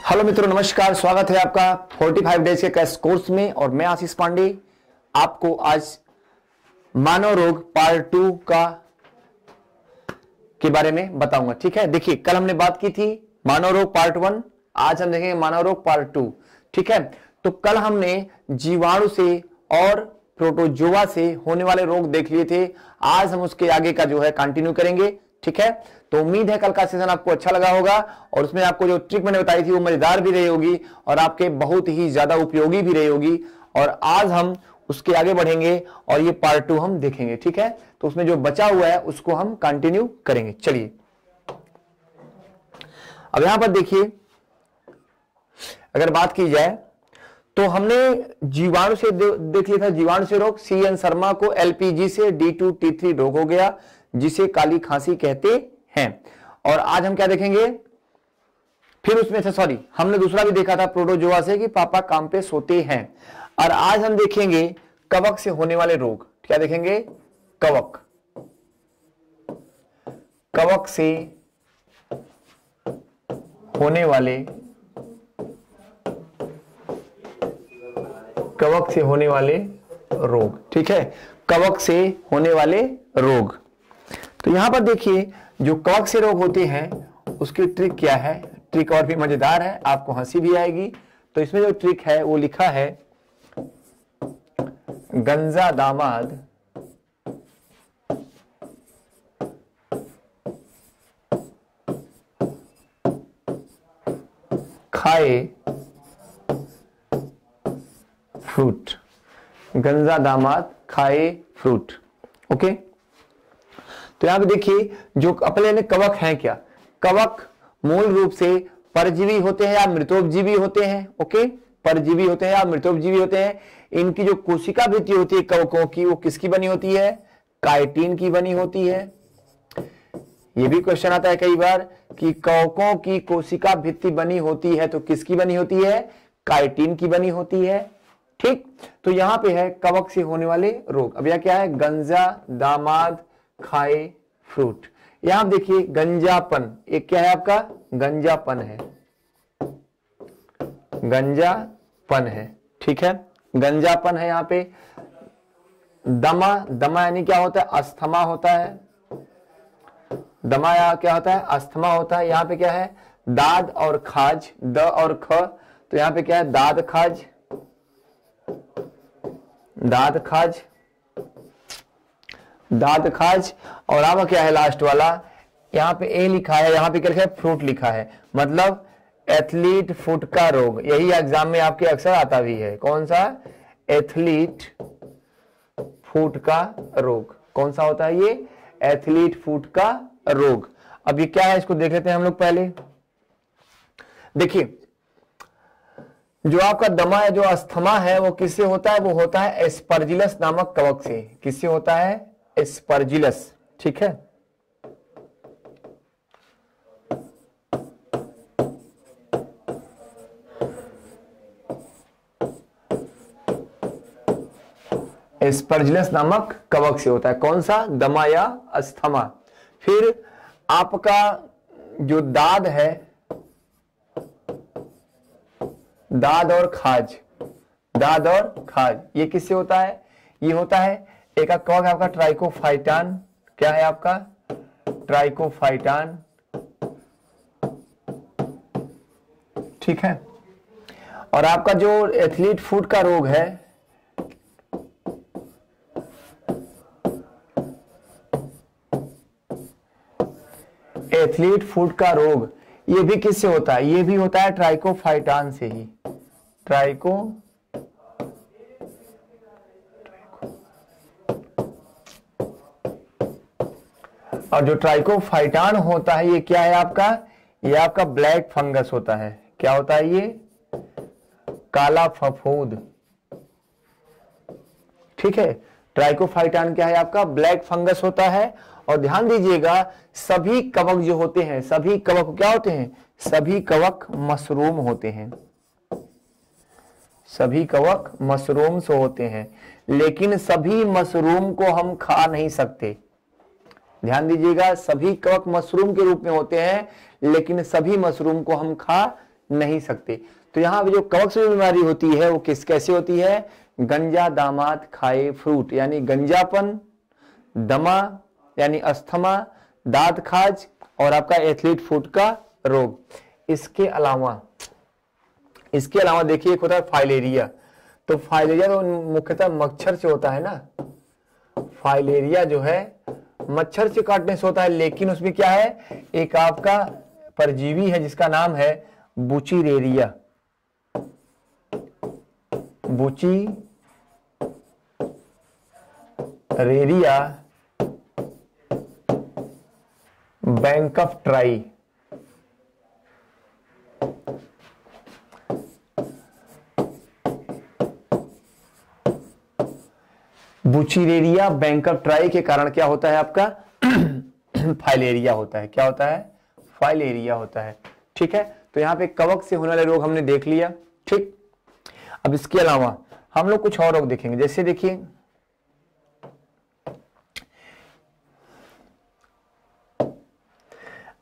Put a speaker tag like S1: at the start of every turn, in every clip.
S1: Hello मित्रों, नमस्कार। स्वागत है आपका 45 डेज के क्रैश कोर्स में। और मैं आशीष पांडे आपको आज मानव रोग पार्ट 2 के बारे में बताऊंगा। ठीक है, देखिए कल हमने बात की थी मानव रोग पार्ट 1, आज हम देखेंगे मानव रोग पार्ट 2। ठीक है, तो कल हमने जीवाणु से और प्रोटोजोआ से होने वाले रोग देख लिए थे। आज हम उसके आगे का जो है कंटिन्यू करेंगे। ठीक है, तो उम्मीद है कल का सेशन आपको अच्छा लगा होगा और उसमें आपको जो ट्रिक मैंने बताई थी वो मजेदार भी रही होगी और आपके बहुत ही ज्यादा उपयोगी भी रही होगी। और आज हम उसके आगे बढ़ेंगे और ये पार्ट 2 हम देखेंगे। ठीक है, तो उसमें जो बचा हुआ है उसको हम कंटिन्यू करेंगे। चलिए अब यहां पर देखिए, अगर बात की जाए तो हमने जीवाणु से देख लिया था। जीवाणु से रोग CN शर्मा को LPG से D2T3 रोग हो गया जिसे काली खांसी कहते हैं। और आज हम क्या देखेंगे, फिर उसमें से हमने दूसरा भी देखा था प्रोटोजोआ से कि पापा काम पे सोते हैं। और आज हम देखेंगे कवक से होने वाले रोग। क्या देखेंगे? कवक से होने वाले रोग। ठीक है, कवक से होने वाले रोग। तो यहां पर देखिए जो कवक से रोग होते हैं उसकी ट्रिक क्या है। ट्रिक और भी मजेदार है, आपको हंसी भी आएगी। तो इसमें जो ट्रिक है वो लिखा है, गंजा दामाद खाए फ्रूट। गंजा दामाद खाए फ्रूट। ओके, तो यहां पे देखिए जो अपने ने कवक हैं, क्या कवक मूल रूप से परजीवी होते हैं या मृतोपजीवी होते हैं। ओके, परजीवी होते हैं या मृतोपजीवी होते हैं। इनकी जो कोशिका भित्ति होती है कवकों की, वो किसकी बनी होती है? काइटिन की बनी होती है। ये भी क्वेश्चन आता है कई बार कि कवकों की कोशिका भित्ति बनी होती है तो किसकी बनी होती है? काइटिन की बनी होती है। ठीक, तो यहां पे है कवक से होने वाले रोग। अब यह क्या है? गंजा दामाद खाए फ्रूट। यहां देखिए गंजापन, एक क्या है आपका? गंजापन है। गंजापन है। ठीक है, गंजापन है यहां पे। दमा, दमा यानी क्या होता है? अस्थमा होता है। दमा या क्या होता है? अस्थमा होता है। यहां पे क्या है? दाद और खाज, द और ख, तो यहां पे क्या है? दाद खाज, दाद खाज, दाद खाज। और अब क्या है लास्ट वाला? यहां पे ए लिखा है, यहां पे क्या लिखा है? फ्रूट लिखा है, मतलब एथलीट फुट का रोग। यही एग्जाम में आपके अक्सर आता भी है। कौन सा? एथलीट फुट का रोग। कौन सा होता है ये? एथलीट फुट का रोग। अब ये क्या है इसको देख लेते हैं हम लोग पहले। देखिए जो आपका दमा है, जो अस्थमा है, वो किससे होता है? वो होता है एस्परजिलस नामक कवक से। किससे होता है? एस्परजिलस। ठीक है, एस्परजिलस नामक कवक से होता है। कौन सा? दमा या अस्थमा। फिर आपका जो दाद है, दाद और खाज, दाद और खाज, ये किससे होता है? ये होता है एक कवक है आपका ट्राइकोफाइटान। क्या है आपका? ट्राइकोफाइटान। ठीक है, और आपका जो एथलीट फुट का रोग है, एथलीट फुट का रोग, ये भी किससे होता है? ये भी होता है ट्राइकोफाइटान से ही। और जो ट्राइकोफाइटान होता है ये क्या है आपका? ये आपका ब्लैक फंगस होता है। क्या होता है ये? काला फफूंद। ठीक है, ट्राइकोफाइटान क्या है आपका? ब्लैक फंगस होता है। और ध्यान दीजिएगा सभी कवक जो होते हैं, सभी कवक क्या होते हैं? सभी कवक मशरूम होते हैं। सभी कवक मशरूम से होते हैं, लेकिन सभी मशरूम को हम खा नहीं सकते। ध्यान दीजिएगा, सभी कवक मशरूम के रूप में होते हैं लेकिन सभी मशरूम को हम खा नहीं सकते। तो यहाँ पे जो कवक से बीमारी होती है वो कैसे होती है? गंजा दामाद खाए फ्रूट, यानी गंजापन, दमा यानी अस्थमा, दांत खाज और आपका एथलीट फुट का रोग। इसके अलावा देखिए एक होता है फाइलेरिया। तो फाइलेरिया तो मुख्यतः मच्छर से होता है ना, फाइलेरिया जो है मच्छर से काटने से होता है, लेकिन उसमें क्या है, एक आपका परजीवी है जिसका नाम है Wuchereria. Wuchereria bancrofti. Wuchereria bancrofti के कारण क्या होता है आपका फाइलेरिया होता है। क्या होता है? फाइलेरिया होता है। ठीक है, तो यहाँ पे कवक से होने वाले रोग हमने देख लिया। ठीक, अब इसके अलावा हम लोग कुछ और रोग देखेंगे। जैसे देखिए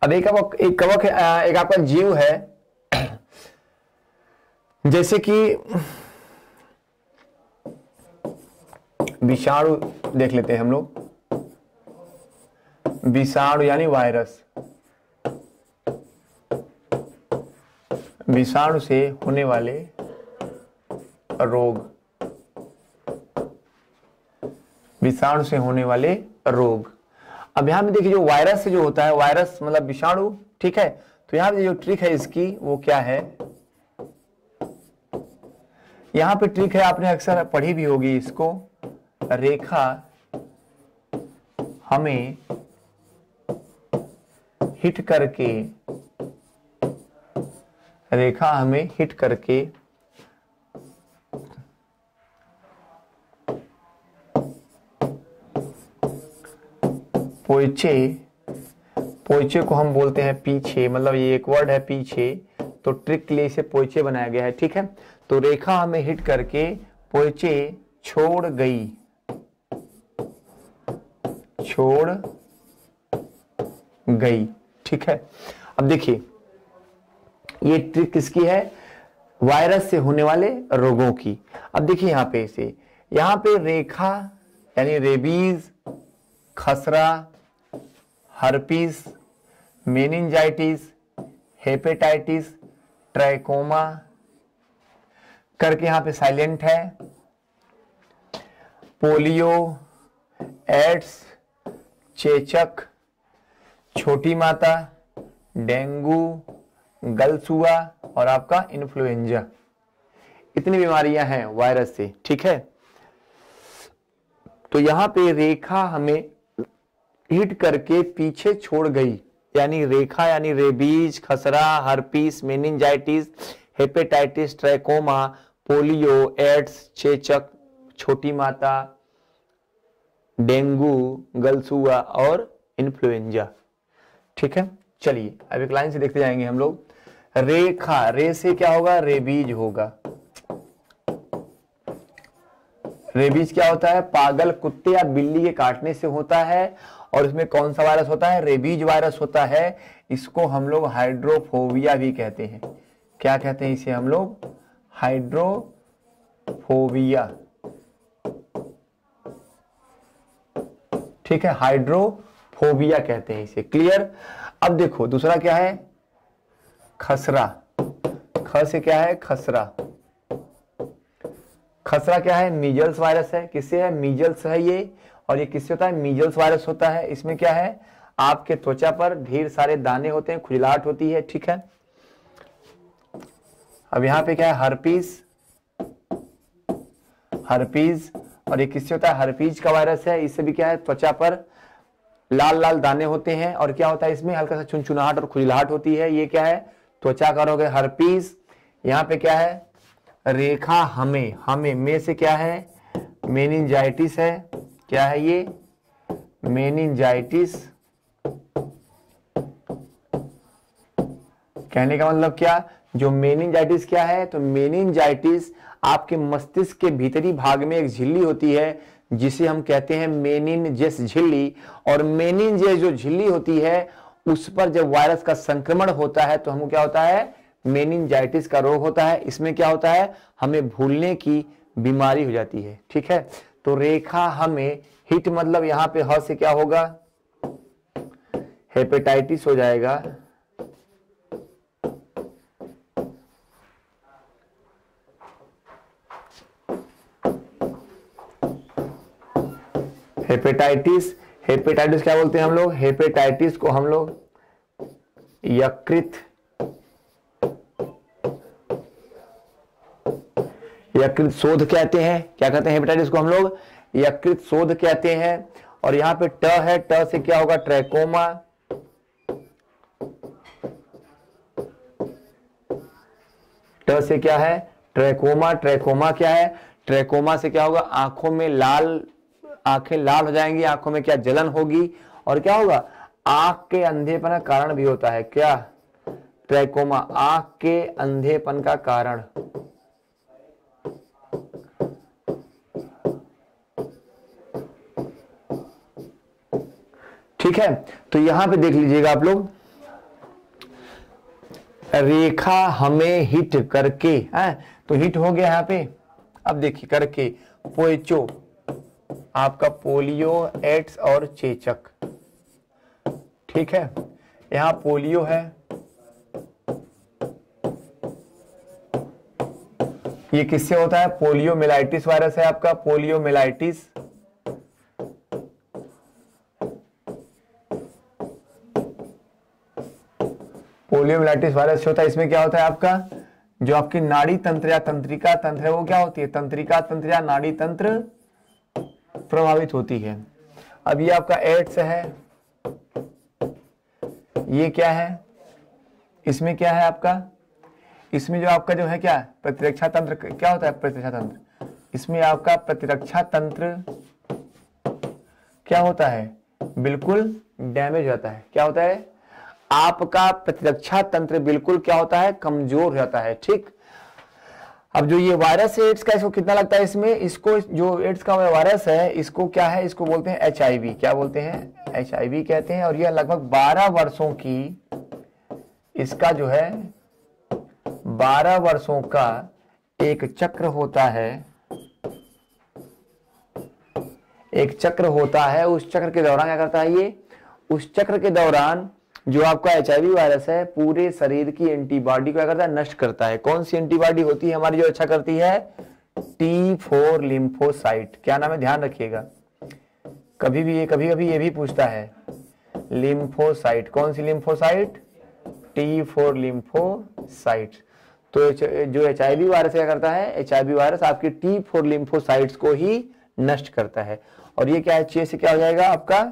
S1: अब एक कवक है, एक आपका जीव है, जैसे कि विषाणु देख लेते हैं हम लोग। विषाणु यानी वायरस, विषाणु से होने वाले रोग, विषाणु से होने वाले रोग। अब यहां पे देखिए जो वायरस से जो होता है, वायरस मतलब विषाणु, ठीक है। तो यहां पे जो ट्रिक है इसकी वो क्या है, यहां पे ट्रिक है, आपने अक्सर पढ़ी भी होगी इसको, रेखा हमें हिट करके, रेखा हमें हिट करके पोइचे, पोइचे को हम बोलते हैं पीछे, मतलब ये एक वर्ड है पीछे, तो ट्रिक के लिए इसे पोइचे बनाया गया है। ठीक है, तो रेखा हमें हिट करके पोइचे छोड़ गई, छोड़ गई। ठीक है, अब देखिए ये ट्रिक किसकी है, वायरस से होने वाले रोगों की। अब देखिए यहां पे इसे, यहां पे रेखा यानी रेबीज, खसरा, हर्पीस, मेनिंजाइटिस, हेपेटाइटिस, ट्राइकोमा करके यहां पे साइलेंट है, पोलियो, एड्स, चेचक, छोटी माता, डेंगू, गलसुआ और आपका इन्फ्लुएंजा, इतनी बीमारियां हैं वायरस से। ठीक है, तो यहां पे रेखा हमें हिट करके पीछे छोड़ गई, यानी रेखा यानी रेबीज, खसरा, herpes, meningitis, hepatitis, trachoma, polio, AIDS, चेचक, छोटी माता, डेंगू, गलसुआ और इन्फ्लुएंजा। ठीक है, चलिए अब एक लाइन से देखते जाएंगे हम लोग। रेखा, रे से क्या होगा, रेबीज होगा। रेबीज क्या होता है, पागल कुत्ते या बिल्ली के काटने से होता है, और इसमें कौन सा वायरस होता है, रेबीज वायरस होता है। इसको हम लोग हाइड्रोफोबिया भी कहते हैं। क्या कहते हैं इसे हम लोग, हाइड्रोफोबिया। ठीक है, हाइड्रोफोबिया कहते हैं इसे। क्लियर। अब देखो दूसरा क्या है, खसरा। ख से क्या है, खसरा। खसरा क्या है, मीजल्स वायरस है। किससे है, मीजल्स है ये। और ये किससे होता है, मीजल्स वायरस होता है। इसमें क्या है, आपके त्वचा पर ढेर सारे दाने होते हैं, खुजलाहट होती है। ठीक है, अब यहां पे क्या है, हर्पीस, हर्पीज, और ये किससे होता है, हर्पीज का वायरस है। इससे भी क्या है, त्वचा पर लाल लाल दाने होते हैं, और क्या होता है इसमें, हल्का सा चुनचुनाहट और खुजलाहट होती है। ये क्या है, त्वचा का रोग है, हर्पीज। यहाँ पे क्या है, रेखा हमें, हमें में से क्या है, मेनिंजाइटिस है। क्या है ये, मेनिंजाइटिस। कहने का मतलब क्या, जो मेनिंजाइटिस क्या है, तो मेनिंजाइटिस आपके मस्तिष्क के भीतरी भाग में एक झिल्ली होती है जिसे हम कहते हैं मेनिनजेस झिल्ली। और मेनिनजेस जो झिल्ली होती है उस पर जब वायरस का संक्रमण होता है तो हमको क्या होता है, मेनिंजाइटिस का रोग होता है। इसमें क्या होता है, हमें भूलने की बीमारी हो जाती है। ठीक है, तो रेखा हमें हिट मतलब यहां पे ह से क्या होगा, हेपेटाइटिस हो जाएगा। हेपेटाइटिस, हेपेटाइटिस क्या बोलते हैं हम लोग, हेपेटाइटिस को हम लोग यकृत शोध कहते हैं। क्या कहते हैं हेपेटाइटिस को हम लोग, यकृत शोध कहते हैं। और यहां पे ट है, ट से क्या होगा, ट्रैकोमा। ट से क्या है, ट्रैकोमा। ट्रैकोमा क्या है, ट्रैकोमा से क्या होगा, आंखों में लाल, आंखें लाल हो जाएंगी, आंखों में क्या जलन होगी, और क्या होगा, आंख के अंधेपन का कारण भी होता है। क्या, ट्रैकोमा आंख के अंधेपन का कारण। ठीक है, तो यहां पे देख लीजिएगा आप लोग, रेखा हमें हिट करके है, तो हिट हो गया यहां पे। अब देखिए करके, पोएचो आपका पोलियो, एड्स और चेचक। ठीक है, यहां पोलियो है, ये किससे होता है, पोलियोमिलाइटिस वायरस है आपका, पोलियोमिलाइटिस। पोलियोमिलाइटिस वायरस से होता है। इसमें क्या होता है आपका, जो आपकी नाड़ी तंत्र या तंत्रिका तंत्र है वो क्या होती है, तंत्रिका तंत्र या नाड़ी तंत्र प्रभावित होती है। अब ये आपका एड्स है, ये क्या है, इसमें क्या है आपका, इसमें जो आपका जो है क्या, प्रतिरक्षा तंत्र क्या होता है, प्रतिरक्षा तंत्र। इसमें आपका प्रतिरक्षा तंत्र क्या होता है, बिल्कुल डैमेज हो जाता है। क्या होता है, आपका प्रतिरक्षा तंत्र बिल्कुल क्या होता है, कमजोर हो जाता है। ठीक, अब जो ये वायरस है एड्स का, इसको कितना लगता है इसमें, इसको जो एड्स का वायरस है इसको क्या है, इसको बोलते हैं HIV। क्या बोलते हैं, HIV कहते हैं। और यह लगभग 12 वर्षों की, इसका जो है 12 वर्षों का एक चक्र होता है, एक चक्र होता है। उस चक्र के दौरान क्या करता है ये, उस चक्र के दौरान जो आपका HIV वायरस है पूरे शरीर की एंटीबॉडी को क्या करता है, नष्ट करता है। कौन सी एंटीबॉडी होती है हमारी जो अच्छा करती है, T4 लिम्फोसाइट। क्या नाम है, ध्यान रखिएगा, कभी कभी ये भी पूछता है, लिम्फोसाइट। कौन सी लिम्फोसाइट, T4 लिम्फोसाइट। तो जो HIV वायरस क्या करता है, HIV वायरस आपकी T4 लिम्फोसाइट्स को ही नष्ट करता है। और ये क्या है, चे से क्या हो जाएगा आपका,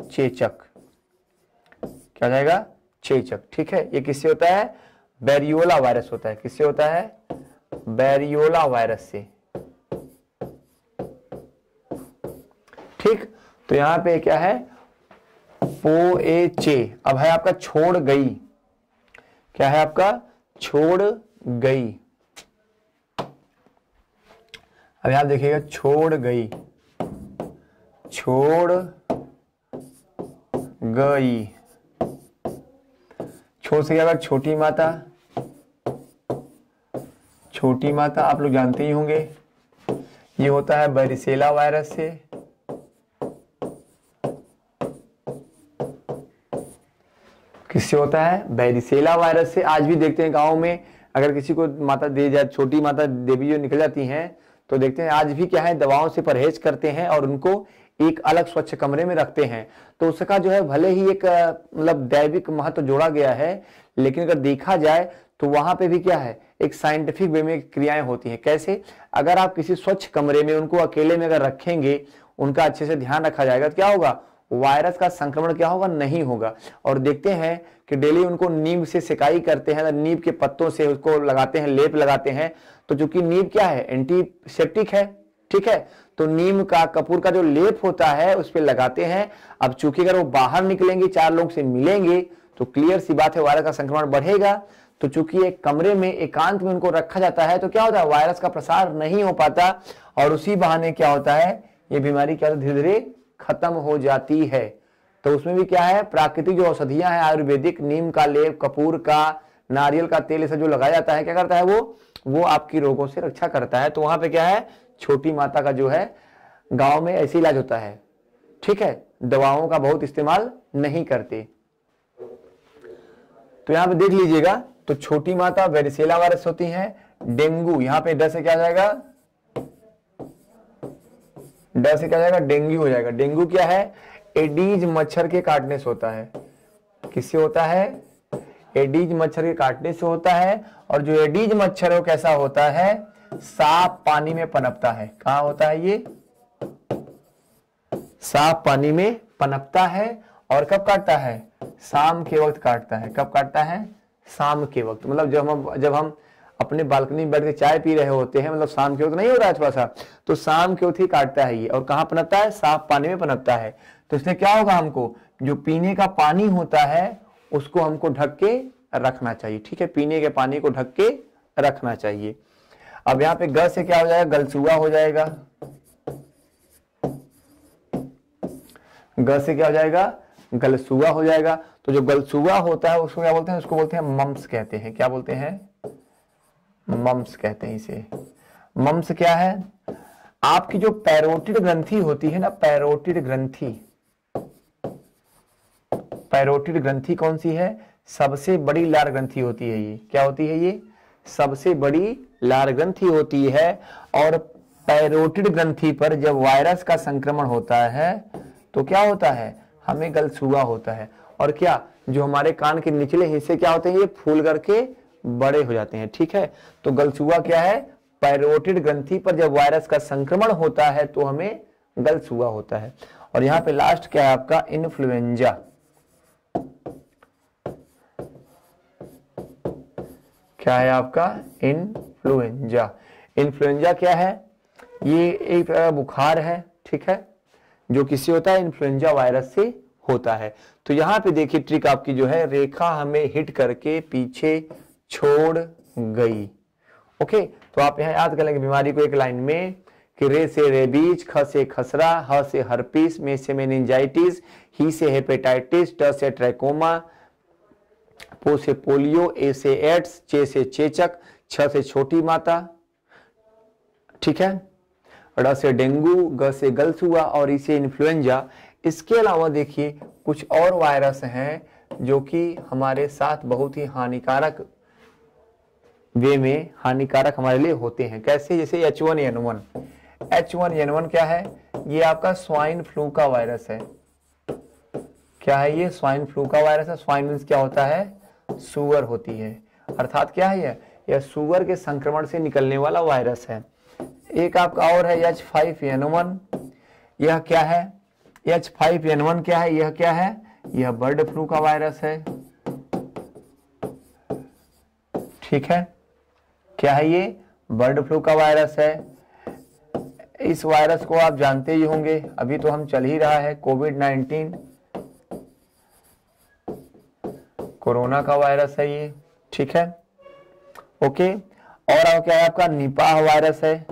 S1: चेचक। क्या हो जाएगा, चेचक। ठीक है, ये किससे होता है, बैरियोला वायरस होता है। किससे होता है, बैरियोला वायरस से। ठीक, तो यहां पे क्या है, पोएचे। अब है आपका छोड़ गई। क्या है आपका, छोड़ गई। अब यहां देखिएगा, छोड़ गई, छोड़ गई। छोड़ से क्या होगा, छोटी माता। छोटी माता आप लोग जानते ही होंगे, ये होता है बैरिसेला वायरस से। किससे होता है, बैरिसेला वायरस से। आज भी देखते हैं गांव में, अगर किसी को माता दे जाए, छोटी माता देवी जो निकल जाती हैं, तो देखते हैं आज भी क्या है, दवाओं से परहेज करते हैं और उनको एक अलग स्वच्छ कमरे में रखते हैं। तो उसका जो है भले ही एक मतलब दैविक महत्व जोड़ा गया है, लेकिन अगर देखा जाए तो वहां पे भी क्या है, एक साइंटिफिक वे में क्रियाएं होती हैं। कैसे, अगर आप किसी स्वच्छ कमरे में उनको अकेले में अगर रखेंगे, उनका अच्छे से ध्यान रखा जाएगा, तो क्या होगा, वायरस का संक्रमण क्या होगा, नहीं होगा। और देखते हैं कि डेली उनको नीम से सिकाई करते हैं, नीम के पत्तों से उसको लगाते हैं, लेप लगाते हैं। तो चूंकि नीम क्या है, एंटीसेप्टिक है। ठीक है, तो नीम का, कपूर का जो लेप होता है उस पर लगाते हैं। अब चूंकि अगर वो बाहर निकलेंगे, 4 लोग से मिलेंगे, तो क्लियर सी बात है वायरस का संक्रमण बढ़ेगा। तो चूंकि एक कमरे में एकांत में उनको रखा जाता है, तो क्या होता है, वायरस का प्रसार नहीं हो पाता, और उसी बहाने क्या होता है, ये बीमारी क्या धीरे धीरे खत्म हो जाती है। तो उसमें भी क्या है, प्राकृतिक जो औषधियां हैं आयुर्वेदिक, नीम का लेप, कपूर का नारियल का तेल ऐसा जो लगाया जाता है, क्या करता है वो आपकी रोगों से रक्षा करता है। तो वहां पे क्या है, छोटी माता का जो है गांव में ऐसे इलाज होता है, ठीक है, दवाओं का बहुत इस्तेमाल नहीं करते। तो यहां पे देख लीजिएगा, तो छोटी माता वेरिसेला वायरस होती है, डेंगू, यहां पे डर से क्या जाएगा, डर से क्या जाएगा, डेंगू हो जाएगा। डेंगू क्या है, एडीज मच्छर के काटने से होता है। किससे होता है, एडीज मच्छर के काटने से होता है। और जो एडीज मच्छर है वो कैसा होता है, साफ पानी में पनपता है। कहां होता है ये, साफ पानी में पनपता है। और कब काटता है, शाम के वक्त काटता है। कब काटता है, शाम के वक्त, मतलब जब हम अपने बालकनी में बैठ के चाय पी रहे होते हैं, मतलब शाम के वक्त नहीं हो रहा है थोड़ा सा, तो शाम के वक्त ही काटता है ये। और कहां पनपता है, साफ पानी में पनपता है। तो इसलिए क्या होगा, हमको जो पीने का पानी होता है उसको हमको ढक के रखना चाहिए, ठीक है, पीने के पानी को ढक के रखना चाहिए। अब यहाँ पे ग से क्या हो जाएगा, गलसुआ हो जाएगा। ग से क्या हो जाएगा, गलसुआ हो जाएगा। तो जो गलसुआ होता है उसको क्या बोलते हैं, उसको बोलते हैं मम्स कहते हैं। क्या बोलते हैं, मम्स कहते हैं इसे। मम्स क्या है, आपकी जो पैरोटिड ग्रंथि होती है ना, पैरोटिड ग्रंथि, पैरोटिड ग्रंथि कौन सी है, सबसे बड़ी लार ग्रंथि होती है ये। क्या होती है ये, सबसे बड़ी लार ग्रंथि होती है। और पैरोटिड ग्रंथि पर जब वायरस का संक्रमण होता है तो क्या होता है, हमें गलसुआ होता है। और क्या, जो हमारे कान के निचले हिस्से क्या होते हैं, ये फूल करके बड़े हो जाते हैं, ठीक है। तो गलसुआ क्या है, पैरोटिड ग्रंथि पर जब वायरस का संक्रमण होता है तो हमें गलसुआ होता है। और यहां पे लास्ट क्या है आपका, इन्फ्लुएंजा। क्या है आपका, इन्फ्लुएंजा। इन्फ्लुएंजा क्या है, ये एक बुखार है, ठीक है, जो किसी होता है, इन्फ्लुएंजा वायरस से होता है। तो यहां पे देखिए ट्रिक आपकी जो है, रेखा हमें हिट करके पीछे छोड़ गई। ओके, तो आप यहां याद कर लेंगे बीमारी को एक लाइन में कि रे से रेबीज, ख से खसरा, ह से हर्पीस, मे से मेनिंजाइटिस, ही से हेपेटाइटिस, ट से ट्रैकोमा, पो से पोलियो, ए से एड्स, चे से चेचक, छ से छोटी माता, ठीक है, ड़ से डेंगू, ग से गलसुआ और ई से इन्फ्लुएंजा। इसके अलावा देखिए कुछ और वायरस हैं जो कि हमारे साथ बहुत ही हानिकारक वे में हानिकारक हमारे लिए होते हैं। कैसे, जैसे H1N1। H1N1 क्या है, ये आपका स्वाइन फ्लू का वायरस है। क्या है ये, स्वाइन फ्लू का वायरस है। स्वाइन मीन्स क्या होता है, सुअर होती है, अर्थात क्या है यह सुअर के संक्रमण से निकलने वाला वायरस है। एक आपका और है H5N1। यह क्या है, H5N1 क्या है, यह क्या है, यह बर्ड फ्लू का वायरस है, ठीक है। क्या है ये, बर्ड फ्लू का वायरस है। इस वायरस को आप जानते ही होंगे, अभी तो हम चल ही रहा है, कोविड-19 कोरोना का वायरस है ये, ठीक है, ओके। और क्या है आपका, निपाह वायरस है।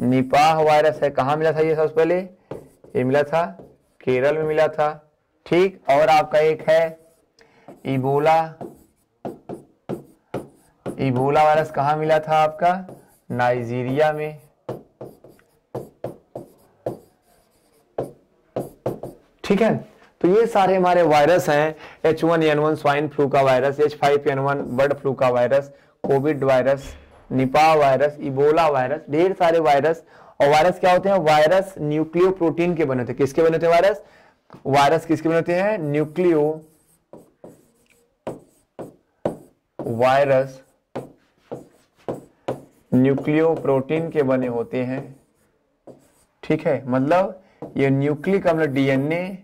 S1: निपाह वायरस है, कहां मिला था ये, सबसे पहले ये मिला था केरल में मिला था, ठीक। और आपका एक है इबोला। इबोला वायरस कहां मिला था आपका, नाइजीरिया में, ठीक है। तो ये सारे हमारे वायरस हैं, H1N1 स्वाइन फ्लू का वायरस, H5N1 बर्ड फ्लू का virus, Covid virus, Nipah virus, Ebola virus, ढेर सारे वायरस। और वायरस क्या होते हैं, वायरस न्यूक्लियो प्रोटीन के बने होते हैं। किसके बने होते हैं वायरस, वायरस किसके बने होते हैं, वायरस न्यूक्लियो प्रोटीन के बने होते हैं, ठीक है। मतलब ये न्यूक्लिक अम्ल डीएनए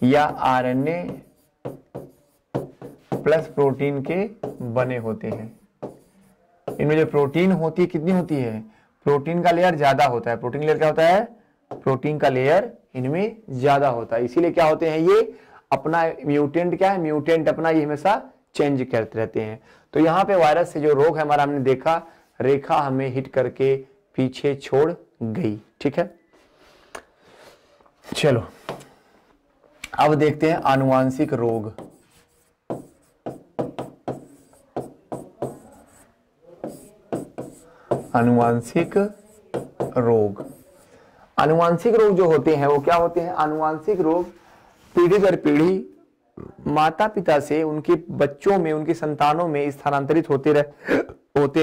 S1: या आरएनए प्लस प्रोटीन के बने होते हैं। इनमें जो प्रोटीन होती है कितनी होती है, प्रोटीन का लेयर ज्यादा होता है। प्रोटीन लेयर क्या होता है, प्रोटीन का लेयर इनमें ज्यादा होता है। इसीलिए क्या होते हैं ये अपना म्यूटेंट, क्या है म्यूटेंट अपना ये हमेशा चेंज करते रहते हैं। तो यहाँ पे वायरस से जो रोग है हमारा, हमने देखा रेखा हमें हिट करके पीछे छोड़ गई, ठीक है। चलो अब देखते हैं आनुवांशिक रोग। आनुवांशिक रोग। आनुवांशिक रोग जो होते हैं वो क्या होते हैं? आनुवांशिक रोग पीढ़ी दर पीढ़ी माता पिता से उनके बच्चों में, उनकी संतानों में स्थानांतरित होते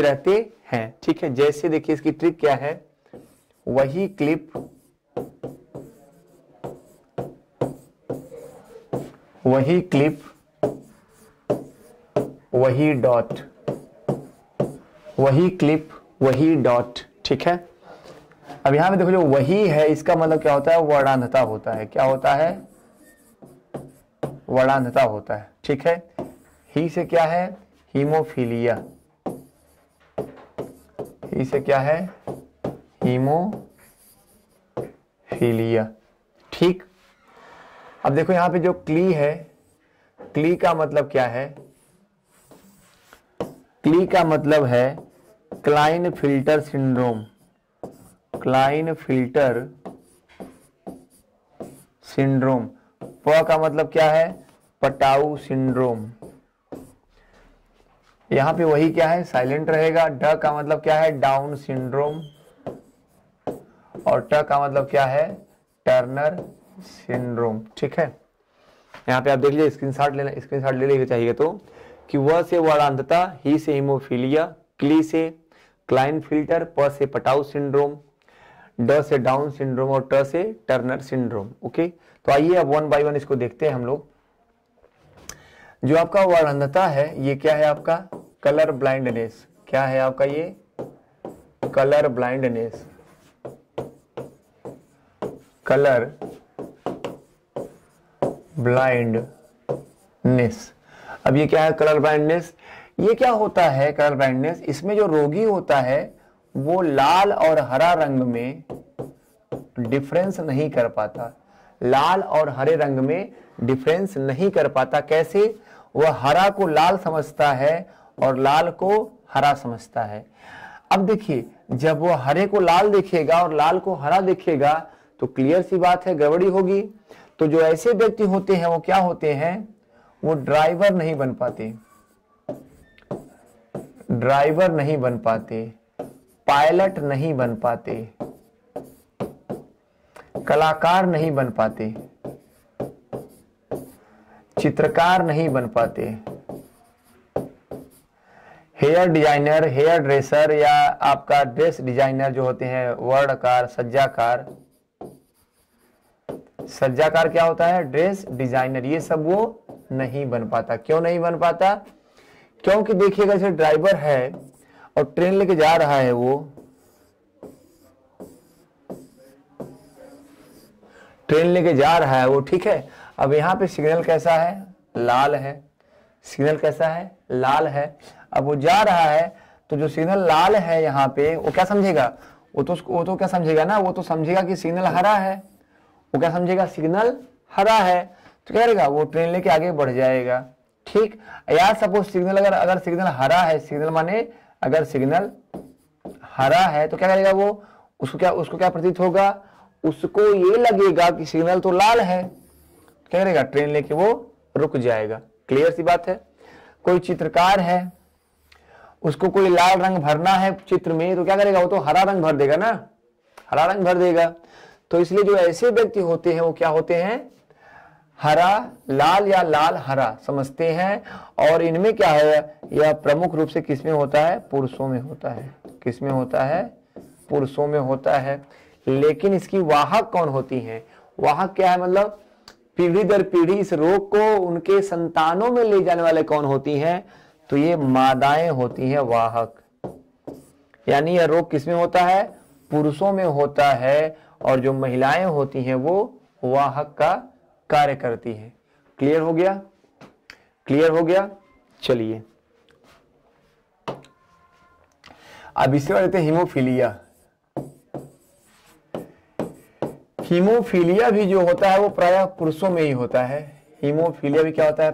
S1: रहते हैं। ठीक है, जैसे देखिए इसकी ट्रिक क्या है, वही क्लिप वही क्लिप वही डॉट, वही क्लिप वही डॉट। ठीक है, अब यहां पे देखो जो वही है इसका मतलब क्या होता है? वर्णांधता होता है। क्या होता है? वर्णांधता होता है। ठीक है, ही से क्या है? हीमोफीलिया। ही से क्या है? हीमोफीलिया। ठीक, अब देखो यहां पे जो क्ली है, क्ली का मतलब क्या है? क्ली का मतलब है क्लाइनफिल्टर सिंड्रोम। क्लाइनफिल्टर सिंड्रोम। प का मतलब क्या है? Patau syndrome. यहां पे वही क्या है? साइलेंट रहेगा। ड का मतलब क्या है? Down syndrome. और ट का मतलब क्या है? Turner syndrome. ठीक है, यहाँ पे आप देख लीजिए, स्क्रीनशॉट ले लेना चाहिए तो, कि वह से वर्णांधता, ही से हीमोफीलिया, क्ली से क्लाइनफिल्टर, प से पटाऊ सिंड्रोम, ड से डाउन सिंड्रोम और ट से टर्नर सिंड्रोम। ओके, तो आइए अब वन बाय वन इसको देखते हैं हम लोग। जो आपका वर्णांधता है ये क्या है? आपका कलर ब्लाइंडनेस। क्या है आपका? ये कलर ब्लाइंडनेस। Colour blindness. अब ये क्या है कलर ब्लाइंडनेस? ये क्या होता है कलर ब्लाइंडनेस? इसमें जो रोगी होता है वो लाल और हरा रंग में डिफरेंस नहीं कर पाता। लाल और हरे रंग में डिफरेंस नहीं कर पाता। कैसे? वह हरा को लाल समझता है और लाल को हरा समझता है। अब देखिए, जब वो हरे को लाल देखेगा और लाल को हरा देखेगा तो क्लियर सी बात है गड़बड़ी होगी। तो जो ऐसे व्यक्ति होते हैं वो क्या होते हैं? वो ड्राइवर नहीं बन पाते, ड्राइवर नहीं बन पाते, पायलट नहीं बन पाते, कलाकार नहीं बन पाते, चित्रकार नहीं बन पाते, हेयर डिजाइनर, हेयर ड्रेसर या आपका ड्रेस डिजाइनर जो होते हैं, वर्णकार, सज्जाकार। सज्जाकार क्या होता है? Dress designer. ये सब वो नहीं बन पाता। क्यों नहीं बन पाता? क्योंकि देखिएगा जैसे ड्राइवर है और ट्रेन लेके जा रहा है, वो ट्रेन लेके जा रहा है वो, ठीक है। अब यहाँ पे सिग्नल कैसा है? लाल है। सिग्नल कैसा है? लाल है। अब वो जा रहा है तो जो सिग्नल लाल है यहाँ पे वो क्या समझेगा? वो तो क्या समझेगा ना, वो तो समझेगा कि सिग्नल हरा है। वो क्या समझेगा? सिग्नल हरा है। तो क्या करेगा? वो ट्रेन लेके आगे बढ़ जाएगा। ठीक, यार सपोज सिग्नल अगर सिग्नल हरा है, सिग्नल माने अगर सिग्नल हरा है तो क्या करेगा वो? उसको क्या प्रतीत होगा? उसको ये लगेगा कि सिग्नल तो लाल है। क्या करेगा? ट्रेन लेके वो रुक जाएगा। क्लियर सी बात है। कोई चित्रकार है, उसको कोई लाल रंग भरना है चित्र में, तो क्या करेगा? वो तो हरा रंग भर देगा ना, हरा रंग भर देगा। तो इसलिए जो ऐसे व्यक्ति होते हैं वो क्या होते हैं? हरा लाल या लाल हरा समझते हैं। और इनमें क्या है? यह प्रमुख रूप से किसमें होता है? पुरुषों में होता है। किसमें होता है? पुरुषों में होता है। लेकिन इसकी वाहक कौन होती हैं? वाहक क्या है? मतलब पीढ़ी दर पीढ़ी इस रोग को उनके संतानों में ले जाने वाले कौन होती हैं? तो ये मादाएं होती हैं, वाहक। यानी यह रोग किसमें होता है? पुरुषों में होता है। और जो महिलाएं होती हैं वो वाहक का कार्य करती हैं। क्लियर हो गया? क्लियर हो गया। चलिए अब इसके बाद हैं हीमोफीलिया। हीमोफीलिया भी जो होता है वो प्रायः पुरुषों में ही होता है। हीमोफीलिया भी क्या होता है?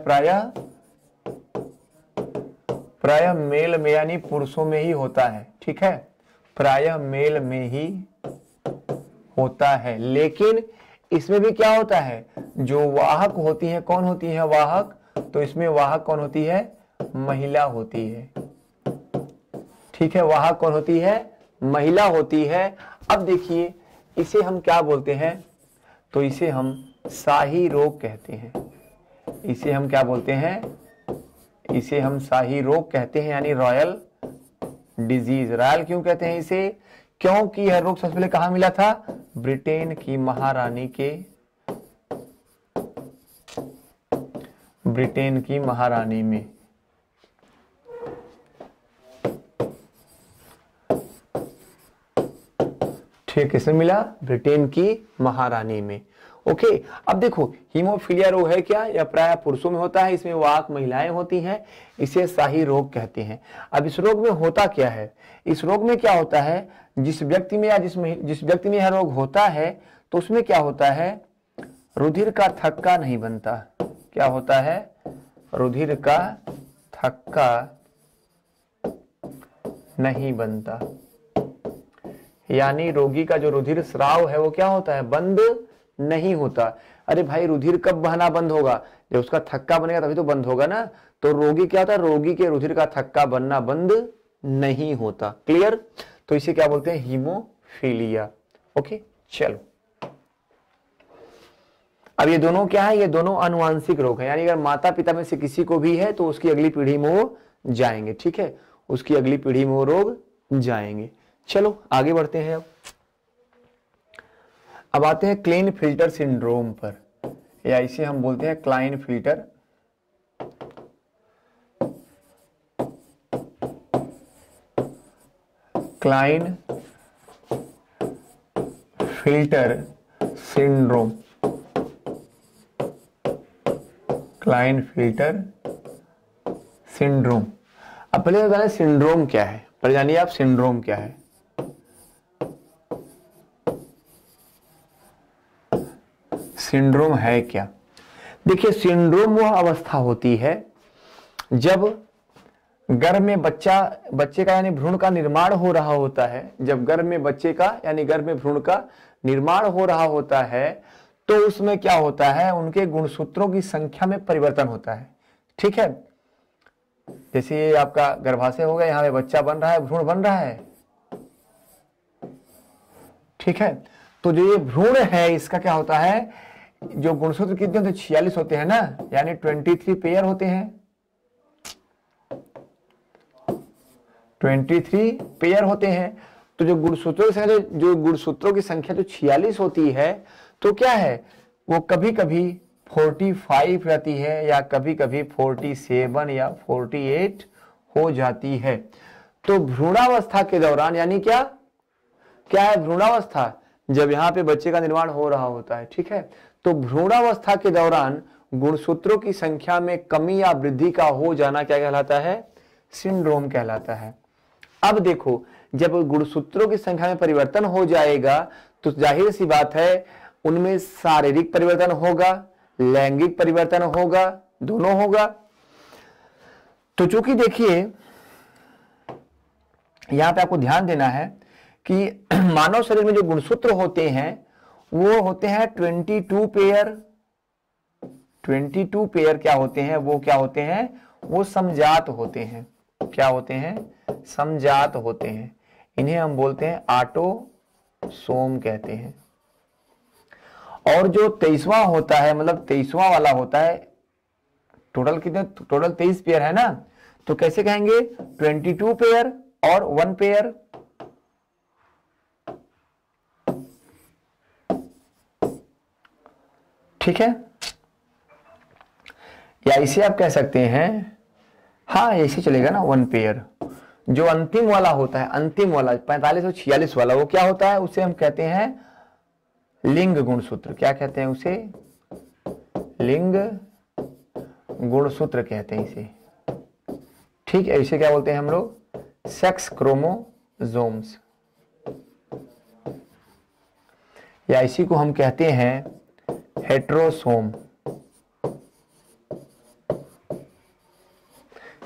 S1: प्रायः मेल में यानी पुरुषों में ही होता है। ठीक है, प्रायः मेल में ही होता है। लेकिन इसमें भी क्या होता है? जो वाहक होती है, कौन होती है वाहक? तो इसमें वाहक कौन होती है? महिला होती है। ठीक है, वाहक कौन होती है? महिला होती है। अब देखिए इसे हम क्या बोलते हैं, तो इसे हम शाही रोग कहते हैं। इसे हम क्या बोलते हैं, इसे हम शाही रोग कहते हैं, यानी रॉयल डिजीज। रॉयल क्यों कहते हैं इसे, क्योंकि यह रोग सबसे पहले कहां मिला था, ब्रिटेन की महारानी के, ब्रिटेन की महारानी में। ठीक, किसमें मिला, ब्रिटेन की महारानी में। ओके, अब देखो हीमोफीलिया रोग है क्या, यह प्राय पुरुषों में होता है, इसमें वाहक महिलाएं होती हैं, इसे शाही रोग कहते हैं। अब इस रोग में होता क्या है, इस रोग में क्या होता है, जिस व्यक्ति में या जिस व्यक्ति में यह रोग होता है तो उसमें क्या होता है, रुधिर का थक्का नहीं बनता। क्या होता है, रुधिर का थक्का नहीं बनता, यानी रोगी का जो रुधिर स्राव है वो क्या होता है, बंद नहीं होता। अरे भाई रुधिर कब बहना बंद होगा, जब उसका थक्का बनेगा तभी तो बंद होगा ना। तो रोगी क्या होता है, रोगी के रुधिर का थक्का बनना बंद नहीं होता। क्लियर, तो इसे क्या बोलते हैं, हीमोफीलिया। ओके चलो, अब ये दोनों क्या है, ये दोनों अनुवांशिक रोग है, यानी अगर माता पिता में से किसी को भी है तो उसकी अगली पीढ़ी में वो जाएंगे। ठीक है, उसकी अगली पीढ़ी में वो रोग जाएंगे। चलो आगे बढ़ते हैं। अब आते हैं क्लीन फिल्टर सिंड्रोम पर, या इसे हम बोलते हैं Klinefelter syndrome. Klinefelter syndrome. अब पहले तो जानिए सिंड्रोम क्या है, पहले जानिए आप सिंड्रोम क्या है। सिंड्रोम है क्या, देखिए सिंड्रोम वह अवस्था होती है जब गर्भ में बच्चे का यानी भ्रूण का निर्माण हो रहा होता है। जब गर्भ में बच्चे का यानी गर्भ में भ्रूण का निर्माण हो रहा होता है तो उसमें क्या होता है, उनके गुणसूत्रों की संख्या में परिवर्तन होता है। ठीक है, जैसे ये आपका गर्भाशय हो गया, यहाँ पे बच्चा बन रहा है, भ्रूण बन रहा है। ठीक है, तो जो ये भ्रूण है इसका क्या होता है, जो गुणसूत्र कितने होते हैं, 46 होते हैं ना, यानी 23 पेयर होते हैं, 23 पेयर होते हैं। तो जो गुणसूत्रों की संख्या जो 46 होती है, तो क्या है, वो कभी कभी 45 रहती है या कभी कभी 47 या 48 हो जाती है। तो भ्रूणावस्था के दौरान, यानी क्या है भ्रूणावस्था, जब यहाँ पे बच्चे का निर्माण हो रहा होता है। ठीक है, तो भ्रूणावस्था के दौरान गुणसूत्रों की संख्या में कमी या वृद्धि का हो जाना क्या कहलाता है, सिंड्रोम कहलाता है। अब देखो जब गुणसूत्रों की संख्या में परिवर्तन हो जाएगा तो जाहिर सी बात है उनमें शारीरिक परिवर्तन होगा, लैंगिक परिवर्तन होगा, दोनों होगा। तो चूंकि देखिए यहां पे आपको ध्यान देना है कि मानव शरीर में जो गुणसूत्र होते हैं वो होते हैं 22 पेयर। 22 पेयर क्या होते हैं, वो क्या होते हैं, वो समजात होते हैं। क्या होते हैं, समजात होते हैं। इन्हें हम बोलते हैं ऑटोसोम कहते हैं। और जो 23वां होता है, मतलब 23वां वाला होता है, टोटल कितने, टोटल 23 पेयर है ना, तो कैसे कहेंगे, 22 पेयर और 1 पेयर। ठीक है, या इसे आप कह सकते हैं, हाँ ऐसे चलेगा ना, 1 पेयर। जो अंतिम वाला होता है, अंतिम वाला 45 और 46 वाला, वो क्या होता है, उसे हम कहते हैं लिंग गुणसूत्र। क्या कहते हैं उसे, लिंग गुणसूत्र कहते हैं इसे। ठीक है, इसे क्या बोलते हैं हम लोग, सेक्स क्रोमोसोम्स, या इसी को हम कहते हैं हेट्रोसोम।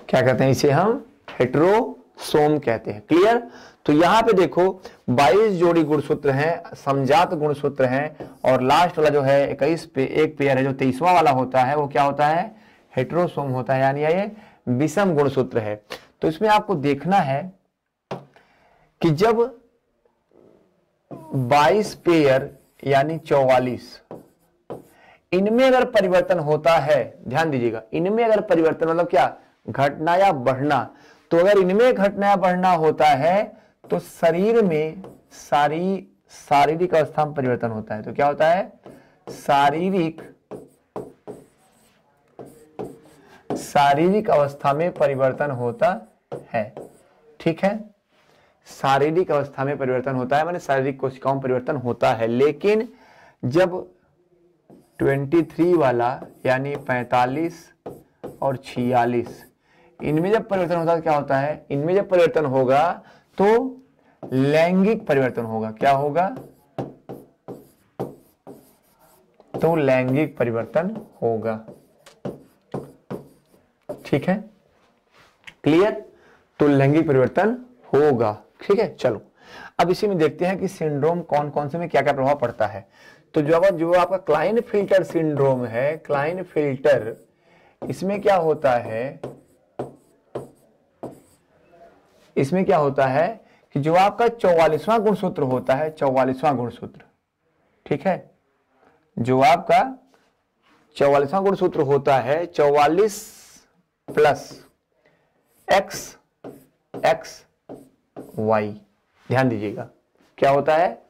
S1: क्या कहते हैं इसे, हम हेट्रोसोम कहते हैं। क्लियर, तो यहां पे देखो 22 जोड़ी गुणसूत्र हैं, समजात गुणसूत्र हैं, और लास्ट वाला जो है 21 पे एक पेयर है, जो 23वां वाला होता है वो क्या होता है, हेट्रोसोम होता है, यानी ये विषम गुणसूत्र है। तो इसमें आपको देखना है कि जब 22 पेयर यानी 44, इनमें अगर परिवर्तन होता है, ध्यान दीजिएगा, इनमें अगर परिवर्तन मतलब क्या, घटना या बढ़ना, तो अगर इनमें घटना या बढ़ना होता है तो शरीर में शारीरिक अवस्था में परिवर्तन होता है। तो क्या होता है, शारीरिक अवस्था में परिवर्तन होता है। ठीक है, शारीरिक अवस्था में परिवर्तन होता है, माने शारीरिक कोशिकाओं में परिवर्तन होता है। लेकिन जब 23 वाला यानी 45 और 46, इनमें जब परिवर्तन होता है क्या होता है, इनमें जब परिवर्तन होगा तो लैंगिक परिवर्तन होगा। क्या होगा, तो लैंगिक परिवर्तन होगा। ठीक है, क्लियर, तो लैंगिक परिवर्तन होगा। ठीक है, चलो अब इसी में देखते हैं कि सिंड्रोम कौन कौन से में क्या क्या प्रभाव पड़ता है। तो जो आपका क्लाइनफिल्टर सिंड्रोम है, क्लाइनफिल्टर, इसमें क्या होता है, इसमें क्या होता है कि जो आपका 44वां गुणसूत्र होता है, 44वां गुणसूत्र, ठीक है, जो आपका 44वां गुणसूत्र होता है, 44 प्लस एक्स एक्स वाई, ध्यान दीजिएगा क्या होता है,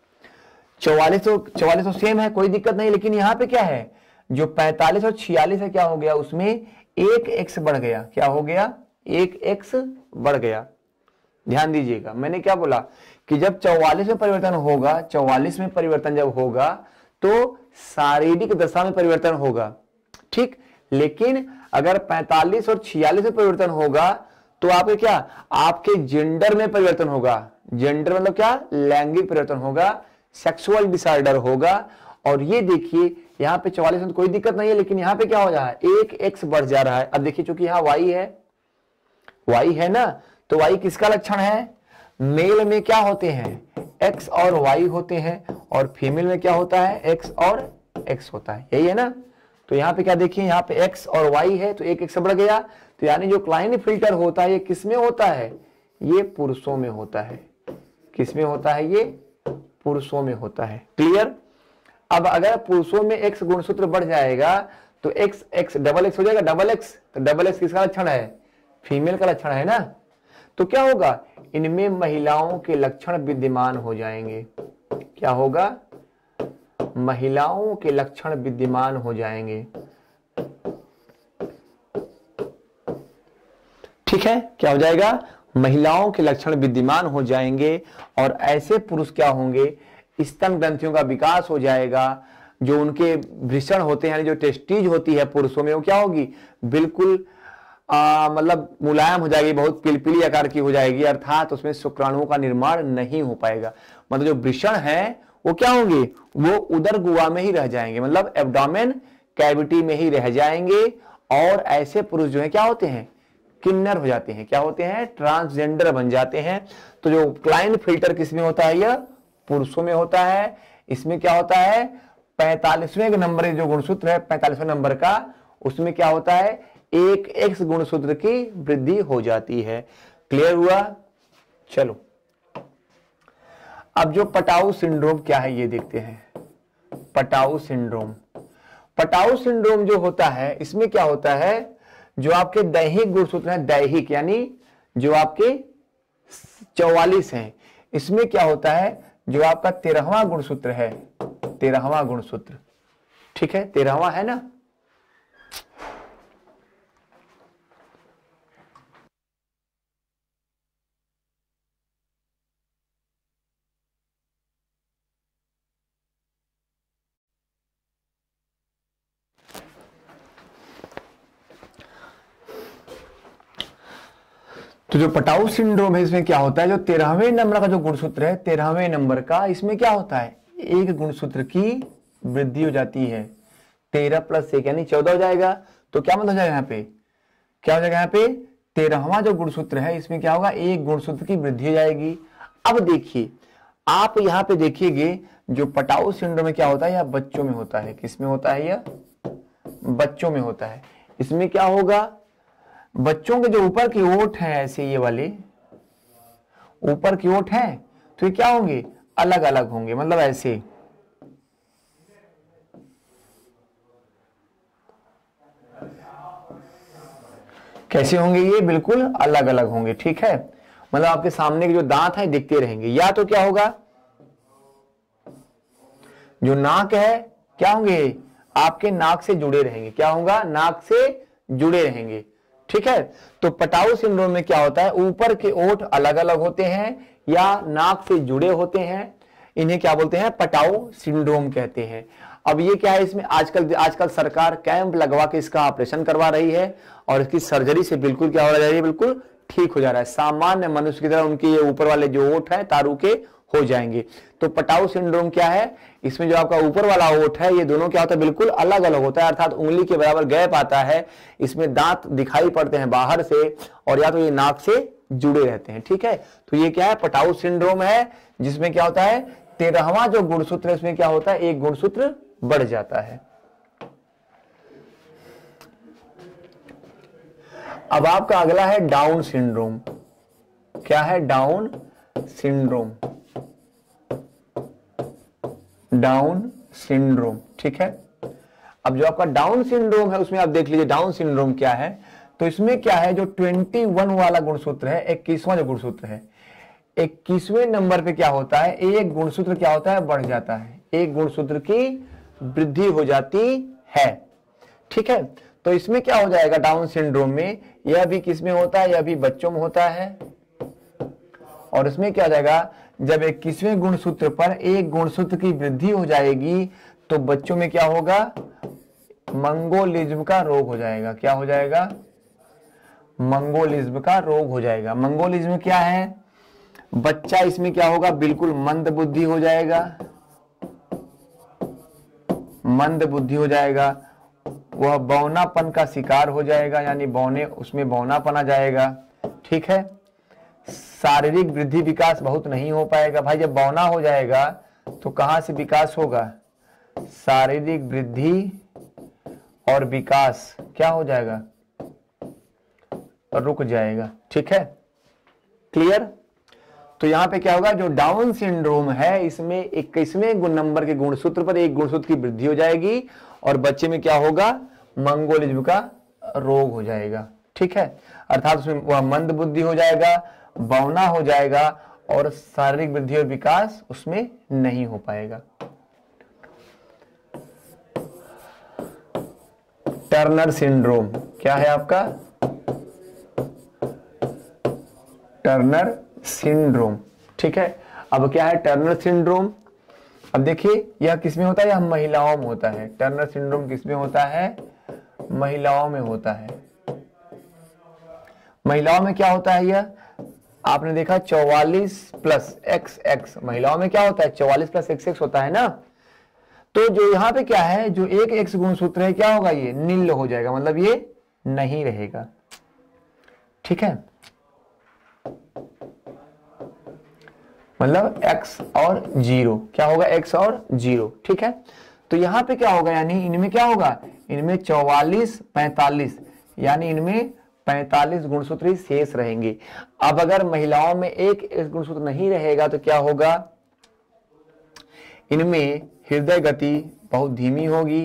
S1: 44 तो सेम है, कोई दिक्कत नहीं, लेकिन यहां पे क्या है, जो 45 और 46 है, क्या हो गया, उसमें एक एक्स बढ़ गया। क्या हो गया, एक एक्स बढ़ गया। ध्यान दीजिएगा, मैंने क्या बोला कि जब 44 में परिवर्तन होगा, 44 में परिवर्तन जब होगा तो शारीरिक दशा में परिवर्तन होगा। ठीक, लेकिन अगर 45 और 46 में परिवर्तन होगा तो आपके क्या, आपके जेंडर में परिवर्तन होगा। जेंडर मतलब क्या, लैंगिक परिवर्तन होगा, सेक्सुअल डिसऑर्डर होगा। और ये देखिए यहां पे 44 में कोई दिक्कत नहीं है, लेकिन यहां पे क्या हो रहा है, एक एक्स बढ़ जा रहा है। अब देखिए चूंकि यहां वाई है ना, तो वाई किसका लक्षण है, मेल में क्या होते हैं, एक्स और वाई होते हैं, और फीमेल में क्या होता है, एक्स और एक्स होता है, यही है ना। तो यहाँ पे क्या देखिए, यहाँ पे एक्स और वाई है, तो एक एक्स बढ़ गया। तो यानी जो क्लाइनफिल्टर होता है ये किसमें होता है, ये पुरुषों में होता है। किसमें होता है, ये पुरुषों में होता है। क्लियर। अब अगर पुरुषों में एक्स गुणसूत्र बढ़ जाएगा तो एक्स एक्स डबल एक्स हो जाएगा, डबल एक्स, तो डबल एक्स किसका लक्षण है, फीमेल का लक्षण है ना। तो क्या होगा, इनमें महिलाओं के लक्षण विद्यमान हो जाएंगे। क्या होगा, महिलाओं के लक्षण विद्यमान हो जाएंगे। ठीक है, क्या हो जाएगा, महिलाओं के लक्षण विद्यमान हो जाएंगे। और ऐसे पुरुष क्या होंगे, स्तन ग्रंथियों का विकास हो जाएगा। जो उनके वृषण होते हैं, जो टेस्टीज होती है पुरुषों में, वो क्या होगी, बिल्कुल मतलब मुलायम हो जाएगी, बहुत पिलपिली आकार की हो जाएगी, अर्थात उसमें शुक्राणुओं का निर्माण नहीं हो पाएगा। मतलब जो वृषण है वो क्या होंगे, वो उदर गुहा में ही रह जाएंगे, मतलब एब्डोमेन कैविटी में ही रह जाएंगे। और ऐसे पुरुष जो है क्या होते हैं, किन्नर हो जाते हैं। क्या होते हैं, ट्रांसजेंडर बन जाते हैं। तो जो क्लाइनफिल्टर किसमें होता है, यह पुरुषों में होता है। इसमें क्या होता है, 45वें नंबर जो गुणसूत्र है 45वें नंबर का, उसमें क्या होता है, एक एक्स गुणसूत्र की वृद्धि हो जाती है। क्लियर हुआ। चलो अब जो पटाऊ सिंड्रोम क्या है ये देखते हैं। पटाऊ सिंड्रोम, पटाऊ सिंड्रोम जो होता है, इसमें क्या होता है, जो आपके दैहिक गुणसूत्र हैं, दैहिक यानी जो आपके 44 हैं, इसमें क्या होता है, जो आपका 13वां गुणसूत्र है, 13वां गुणसूत्र, ठीक है, 13वां है ना। तो जो पटाऊ सिंड्रोम है, इसमें क्या होता है, जो 13वें नंबर का जो गुणसूत्र है, 13वें नंबर का, इसमें क्या होता है, एक गुणसूत्र की वृद्धि हो जाती है। 13 + 1 यानी 14 हो जाएगा। तो क्या मतलब हो जाएगा, यहाँ पे क्या हो जाएगा, यहाँ पे 13वां जो गुणसूत्र है, इसमें क्या होगा, एक गुणसूत्र की वृद्धि हो जाएगी। अब देखिए आप यहाँ पे देखिएगे, जो पटाऊ सिंड्रोम में क्या होता है, यह बच्चों में होता है। किसमें होता है, यह बच्चों में होता है। इसमें क्या होगा, बच्चों के जो ऊपर की ओठ है, ऐसे ये वाले ऊपर की ओठ है, तो ये क्या होंगे, अलग अलग होंगे, मतलब ऐसे। कैसे होंगे ये? बिल्कुल अलग अलग होंगे, ठीक है। मतलब आपके सामने के जो दांत हैं दिखते रहेंगे। या तो क्या होगा, जो नाक है क्या होंगे, आपके नाक से जुड़े रहेंगे। क्या होगा? नाक से जुड़े रहेंगे, ठीक है। तो पटाऊ सिंड्रोम में क्या होता है, ऊपर के ओठ अलग अलग होते हैं या नाक से जुड़े होते हैं, इन्हें क्या बोलते हैं? पटाऊ सिंड्रोम कहते हैं। अब ये क्या है, इसमें आजकल सरकार कैंप लगवा के इसका ऑपरेशन करवा रही है और इसकी सर्जरी से बिल्कुल क्या हो रहा है, बिल्कुल ठीक हो जा रहा है। सामान्य मनुष्य की तरह उनके ये ऊपर वाले जो ओठ है तारू के हो जाएंगे। तो पटाऊ सिंड्रोम क्या है, इसमें जो आपका ऊपर वाला ओठ है ये दोनों क्या होता है, बिल्कुल अलग अलग होता है, अर्थात उंगली के बराबर गैप आता है। इसमें दांत दिखाई पड़ते हैं बाहर से और या तो ये नाक से जुड़े रहते हैं, ठीक है। तो ये क्या है, पटाऊ सिंड्रोम है, जिसमें क्या होता है 13वां जो गुणसूत्र है इसमें क्या होता है, एक गुणसूत्र बढ़ जाता है। अब आपका अगला है डाउन सिंड्रोम। क्या है? Down syndrome. डाउन सिंड्रोम, ठीक है। अब जो आपका डाउन सिंड्रोम है उसमें आप देख लीजिए डाउन सिंड्रोम क्या है। तो इसमें क्या है, जो 21 वाला गुणसूत्र है, 21वां जो गुणसूत्र है, 21वें नंबर पे क्या होता है, एक गुणसूत्र क्या होता है, बढ़ जाता है। एक गुणसूत्र की वृद्धि हो जाती है, ठीक है। तो इसमें क्या हो जाएगा डाउन सिंड्रोम में, यह भी किसमें होता है, यह भी बच्चों में होता है। और इसमें क्या हो जाएगा, जब 21वें गुणसूत्र पर एक गुणसूत्र की वृद्धि हो जाएगी तो बच्चों में क्या होगा, मंगोलिज्म का रोग हो जाएगा। क्या हो जाएगा? मंगोलिज्म का रोग हो जाएगा। मंगोलिज्म क्या है, बच्चा इसमें क्या होगा, बिल्कुल मंद बुद्धि हो जाएगा। मंद बुद्धि हो जाएगा, वह बौनापन का शिकार हो जाएगा, यानी उसमें बौनापन आ जाएगा, ठीक है। शारीरिक वृद्धि विकास बहुत नहीं हो पाएगा। भाई जब बौना हो जाएगा तो कहां से विकास होगा, शारीरिक वृद्धि और विकास क्या हो जाएगा, रुक जाएगा, ठीक है। क्लियर? तो यहां पे क्या होगा, जो डाउन सिंड्रोम है इसमें 21वें नंबर के गुणसूत्र पर एक गुणसूत्र की वृद्धि हो जाएगी और बच्चे में क्या होगा, मंगोलिज्म का रोग हो जाएगा, ठीक है। अर्थात उसमें वह मंद बुद्धि हो जाएगा, बौना हो जाएगा और शारीरिक वृद्धि और विकास उसमें नहीं हो पाएगा। टर्नर सिंड्रोम क्या है आपका, टर्नर सिंड्रोम, ठीक है। अब क्या है टर्नर सिंड्रोम, अब देखिए यह किसमें होता है, यह महिलाओं में होता है। टर्नर सिंड्रोम किसमें होता है, महिलाओं में होता है। महिलाओं में क्या होता है, यह आपने देखा 44 प्लस XX, महिलाओं में क्या होता है 44 प्लस XX होता है ना। तो जो यहां पे क्या है, जो एक X गुणसूत्र है क्या होगा, ये नील हो जाएगा, मतलब ये नहीं रहेगा, ठीक है। मतलब X और 0 क्या होगा, X और 0, ठीक है। तो यहां पे क्या होगा, यानी इनमें क्या होगा, इनमें 44 45, यानी इनमें 45 गुणसूत्र शेष रहेंगे। अब अगर महिलाओं में एक गुणसूत्र नहीं रहेगा तो क्या होगा, इनमें हृदय गति बहुत धीमी होगी।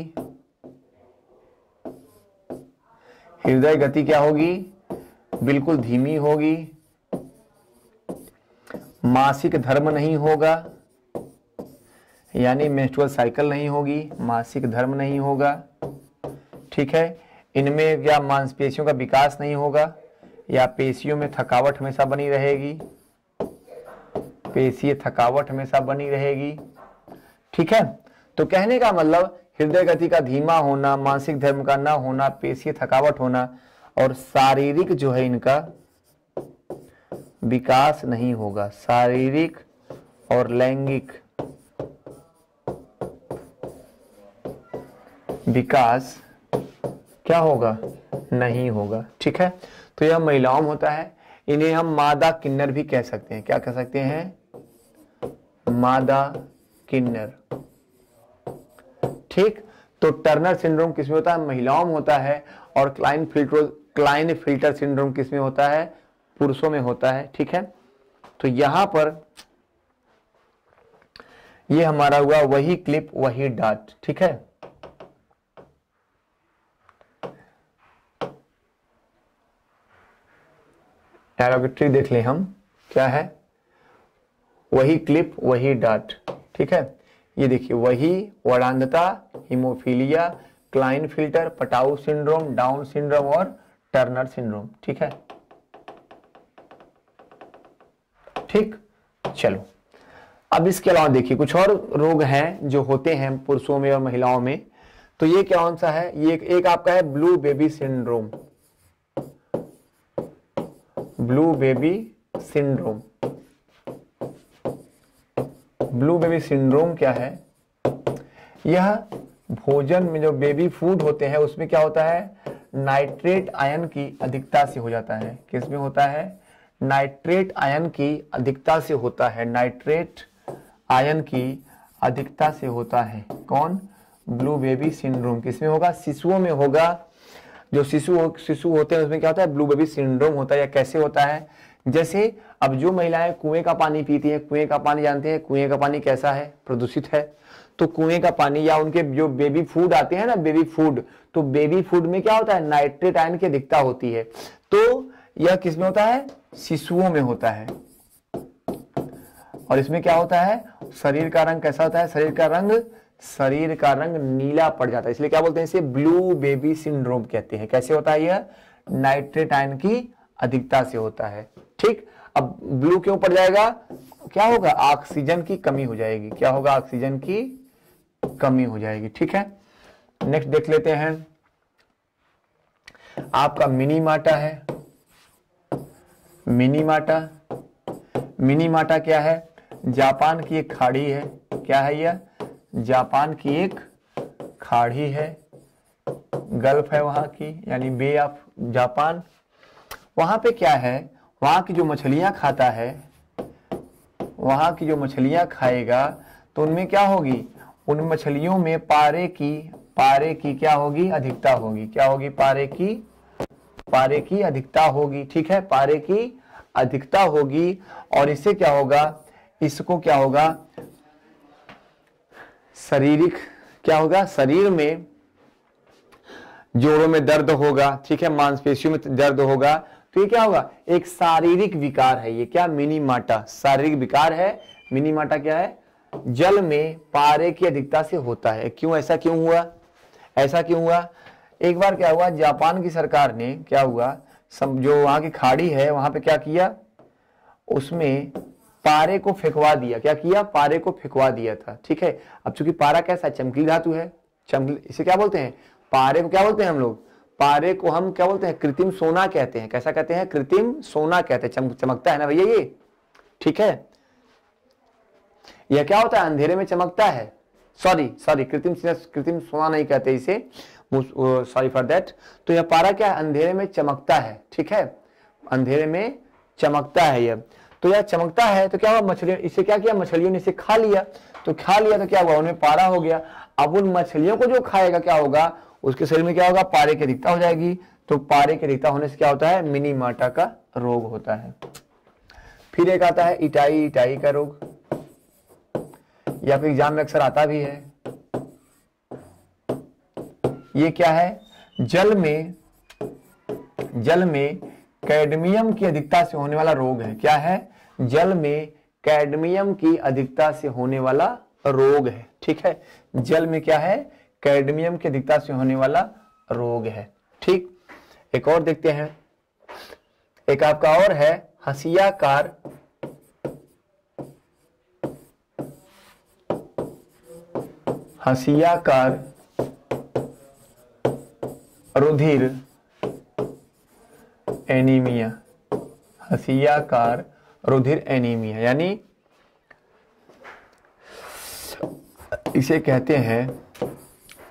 S1: हृदय गति क्या होगी, बिल्कुल धीमी होगी। मासिक धर्म नहीं होगा, यानी मेंस्ट्रुअल साइकिल नहीं होगी, मासिक धर्म नहीं होगा, ठीक है। इनमें क्या मांसपेशियों का विकास नहीं होगा, या पेशियों में थकावट हमेशा बनी रहेगी, पेशीय थकावट हमेशा बनी रहेगी, ठीक है। तो कहने का मतलब हृदय गति का धीमा होना, मानसिक धर्म का ना होना, पेशीय थकावट होना और शारीरिक जो है इनका विकास नहीं होगा, शारीरिक और लैंगिक विकास क्या होगा, नहीं होगा, ठीक है। तो यह महिलाओं में होता है। इन्हें हम मादा किन्नर भी कह सकते हैं। क्या कह सकते हैं, मादा किन्नर, ठीक। तो टर्नर सिंड्रोम किसमें होता है, महिलाओं में होता है। और क्लाइनफिल्टर सिंड्रोम किसमें होता है, पुरुषों में होता है, ठीक है। तो यहां पर ये हमारा हुआ वही क्लिप वही डार्ट, ठीक है। एरोगेट्री देख लें हम, क्या है, वही क्लिप वही डार्ट, ठीक है। ये देखिए, वही वरांधता, haemophilia, Klinefelter, Patau syndrome, Down syndrome और टर्नर सिंड्रोम, ठीक है। ठीक, चलो अब इसके अलावा देखिए कुछ और रोग हैं जो होते हैं पुरुषों में और महिलाओं में। तो ये कौन सा है, ये एक आपका है blue baby syndrome. Blue baby syndrome, blue baby syndrome क्या है, यह भोजन में जो बेबी फूड होते हैं उसमें क्या होता है, नाइट्रेट आयन की अधिकता से हो जाता है। किसमें होता है, नाइट्रेट आयन की अधिकता से होता है, नाइट्रेट आयन की अधिकता से होता है। कौन, ब्लू बेबी सिंड्रोम। किसमें होगा, शिशुओं में होगा। जो शिशु होते हैं उसमें क्या होता है, ब्लू बेबी सिंड्रोम होता है। या कैसे होता है, जैसे अब जो महिलाएं कुएं का पानी पीती हैं, कुएं का पानी जानते हैं, कुएं का पानी कैसा है, प्रदूषित है। तो कुएं का पानी या उनके जो बेबी फूड आते हैं ना, बेबी फूड, तो बेबी फूड में क्या होता है, नाइट्रेट आयन की अधिकता होती है। तो यह किसमें होता है, शिशुओं में होता है। और इसमें क्या होता है, शरीर का रंग कैसा होता है, शरीर का रंग नीला पड़ जाता है। इसलिए क्या बोलते हैं, इसे ब्लू बेबी सिंड्रोम कहते हैं। कैसे होता है, यह नाइट्रेट आयन की अधिकता से होता है। ठीक, अब ब्लू क्यों पड़ जाएगा, क्या होगा, ऑक्सीजन की कमी हो जाएगी। क्या होगा, ऑक्सीजन की कमी हो जाएगी। ठीक है, नेक्स्ट देख लेते हैं, आपका मिनी माटा है। मिनी माटा क्या है, जापान की एक खाड़ी है। क्या है यह, जापान की एक खाड़ी है, गल्फ है वहां की, यानी बे ऑफ जापान। वहां पे क्या है, वहां की जो मछलियां खाता है, वहां की जो मछलियां खाएगा तो उनमें क्या होगी, उन मछलियों में पारे की क्या होगी, अधिकता होगी। क्या होगी, पारे की अधिकता होगी। ठीक है, पारे की अधिकता होगी। और इससे क्या होगा, इसको क्या होगा, शारीरिक क्या होगा, शरीर में जोड़ों में दर्द होगा। ठीक है, मांसपेशियों में दर्द होगा। तो ये क्या होगा, एक शारीरिक विकार है। ये क्या, मिनी माटा शारीरिक विकार है। मिनी माटा क्या है, जल में पारे की अधिकता से होता है। क्यों, ऐसा क्यों हुआ, एक बार क्या हुआ, जापान की सरकार ने क्या हुआ, जो वहां की खाड़ी है वहां पे क्या किया, उसमें पारे को फेंकवा दिया। क्या किया, पारे को फेंकवा दिया था। ठीक है, अब चूंकि पारा कैसा, चमकीली धातु है, इसे क्या बोलते हैं, पारे को क्या बोलते हैं हम लोग, पारे को हम क्या बोलते हैं, कृत्रिम सोना कहते हैं। कैसा कहते हैं, कृत्रिम सोना कहते हैं। चमकता है ना भैया ये। ठीक है, यह क्या होता है, अंधेरे में चमकता है। सॉरी कृत्रिम सोना नहीं कहते इसे, सॉरी फॉर दैट। तो यह पारा क्या है, अंधेरे में चमकता है। ठीक है, अंधेरे में चमकता है यह। तो यह चमकता है तो क्या हुआ, मछलियों, इसे क्या किया, मछलियों ने इसे खा लिया। तो क्या हुआ, उनमें पारा हो गया। अब उन मछलियों को जो खाएगा क्या होगा, उसके शरीर में क्या होगा, पारे की अधिकता हो जाएगी। तो पारे की अधिकता होने से क्या होता है, मिनी माटा का रोग होता है। फिर एक आता है इटाई का रोग, या फिर एग्जाम में अक्सर आता भी है। ये क्या है, जल में कैडमियम की अधिकता से होने वाला रोग है। क्या है, जल में कैडमियम की अधिकता से होने वाला रोग है। ठीक है, जल में क्या है, कैडमियम की अधिकता से होने वाला रोग है। ठीक, एक और देखते हैं, एक आपका और है हसियाकार रुधिर एनीमिया। हसियाकार रुधिर एनीमिया, यानी इसे कहते हैं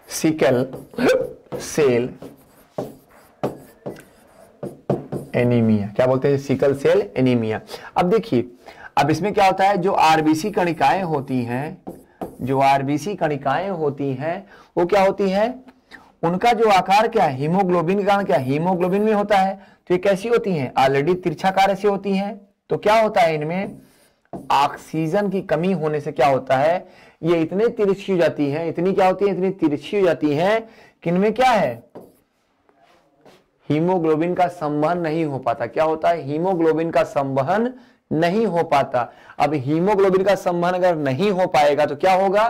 S1: सिकल सेल एनीमिया। क्या बोलते हैं, सिकल सेल एनीमिया। अब देखिए, अब इसमें क्या होता है, जो आरबीसी कणिकाएं होती हैं, वो क्या होती हैं, उनका जो आकार क्या है, हीमोग्लोबिन का कारण क्या है, हीमोग्लोबिन में होता है। तो ये कैसी होती हैं, ऑलरेडी तिरछाकार ऐसी होती हैं। तो क्या होता है, इनमें ऑक्सीजन की कमी होने से क्या होता है, ये इतने तिरछी हो जाती है, इतनी क्या होती है, इतनी तिरछी हो जाती है कि इनमें क्या है, हीमोग्लोबिन का संवहन नहीं हो पाता। क्या होता है, हीमोग्लोबिन का संवहन नहीं हो पाता। अब हीमोग्लोबिन का संवहन अगर नहीं हो पाएगा तो क्या होगा,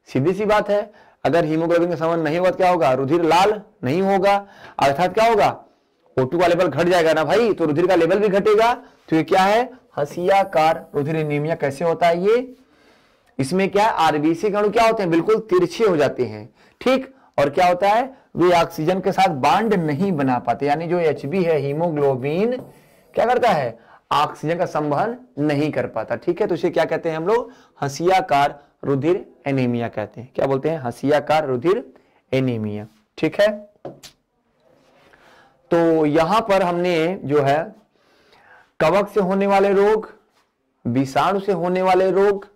S1: सीधी सी बात है, अगर हीमोग्लोबिन का संवहन नहीं होगा तो क्या होगा, रुधिर लाल नहीं होगा, अर्थात क्या होगा, O2 का लेवल घट जाएगा ना भाई, तो रुधिर का लेवल भी घटेगा। तो ये क्या है, हंसियाकार रुधिर एनीमिया। कैसे होता है ये, इसमें क्या है, आरबीसी के अणु क्या होते हैं, बिल्कुल तिरछे हो जाते हैं, ठीक। और क्या होता है, वे ऑक्सीजन के साथ बांड नहीं बना पाते, यानी जो HB है, हीमोग्लोबिन क्या करता है, ऑक्सीजन का संवहन नहीं कर पाता, ठीक है। तो इसे क्या कहते हैं हम लोग, हंसियाकार रुधिर एनीमिया कहते हैं। क्या बोलते हैं, हंसियाकार रुधिर एनीमिया, ठीक है। तो यहां पर हमने जो है कवक से होने वाले रोग, विषाणु से होने वाले रोग,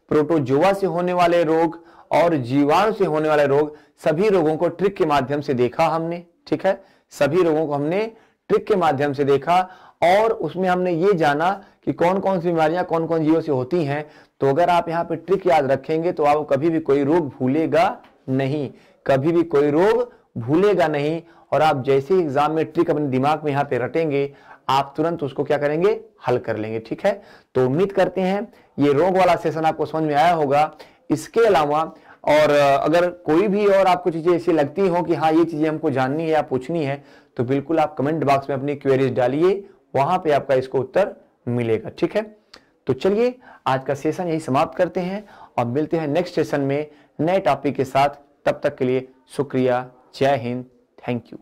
S1: प्रोटोजोआ से होने वाले रोग और जीवाणु से होने वाले रोग, सभी रोगों को ट्रिक के माध्यम से देखा हमने, ठीक है। सभी रोगों को हमने ट्रिक के माध्यम से देखा और उसमें हमने ये जाना कि कौन कौन सी बीमारियां कौन कौन जीवों से होती हैं। तो अगर आप यहाँ पे ट्रिक याद रखेंगे तो आप कभी भी कोई रोग भूलेगा नहीं, कभी भी कोई रोग भूलेगा नहीं। और आप जैसे ही एग्जाम में ट्रिक अपने दिमाग में यहाँ पे रटेंगे, आप तुरंत उसको क्या करेंगे, हल कर लेंगे, ठीक है। तो उम्मीद करते हैं ये रोग वाला सेशन आपको समझ में आया होगा। इसके अलावा और अगर कोई भी और आपको चीजें ऐसी लगती हो कि हाँ ये चीजें हमको जाननी है या पूछनी है, तो बिल्कुल आप कमेंट बॉक्स में अपनी क्वेरीज डालिए, वहां पे आपका इसको उत्तर मिलेगा, ठीक है। तो चलिए आज का सेशन यही समाप्त करते हैं और मिलते हैं नेक्स्ट सेशन में नए टॉपिक के साथ। तब तक के लिए शुक्रिया, जय हिंद, थैंक यू।